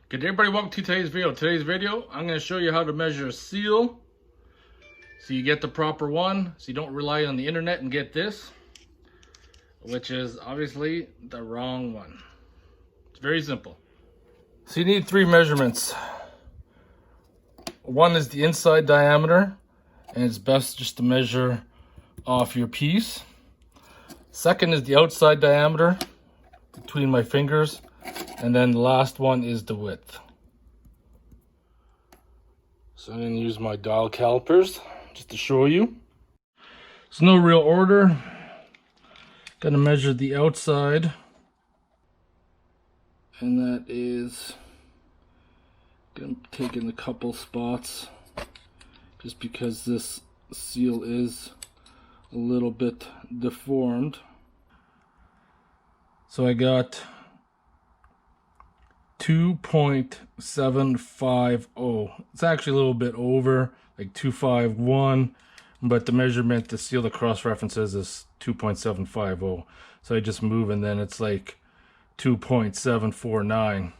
Good day, everybody, welcome to today's video. I'm going to show you how to measure a seal so you get the proper one, so you don't rely on the internet and get this, which is obviously the wrong one. It's very simple. So you need three measurements. One is the inside diameter, and it's best just to measure off your piece. Second is the outside diameter between my fingers. And then the last one is the width. So I'm going to use my dial calipers just to show you. There's no real order. Going to measure the outside. And that is going to take in a couple spots. Just because this seal is a little bit deformed. So I got 2.750. It's actually a little bit over, like 251, but the measurement to seal the cross references is 2.750. So I just move and then it's like 2.749.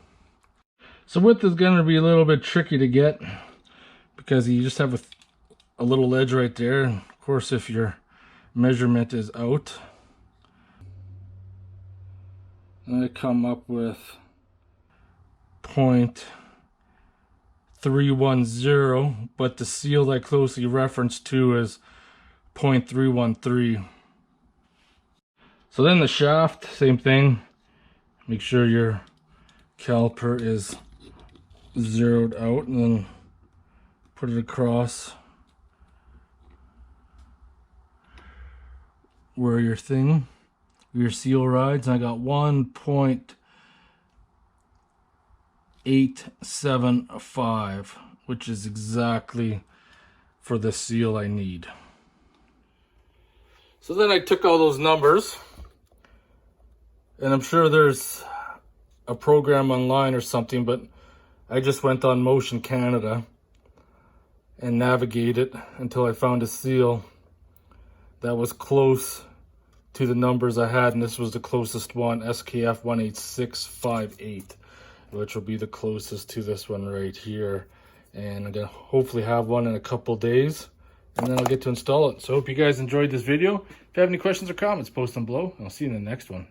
So width is going to be a little bit tricky to get because you just have a little edge right there. Of course, if your measurement is out, and I come up with 0.310, but the seal I closely reference to is 0.313. So then the shaft, same thing. Make sure your caliper is zeroed out and then put it across where your seal rides. And I got 1.875, which is exactly for the seal I need. So then I took all those numbers, and I'm sure there's a program online or something, but I just went on Motion Canada and navigated until I found a seal that was close to the numbers I had, and this was the closest one, SKF 18658. Which will be the closest to this one right here. And I'm gonna hopefully have one in a couple days, and then I'll get to install it. So I hope you guys enjoyed this video. If you have any questions or comments, post them below, and I'll see you in the next one.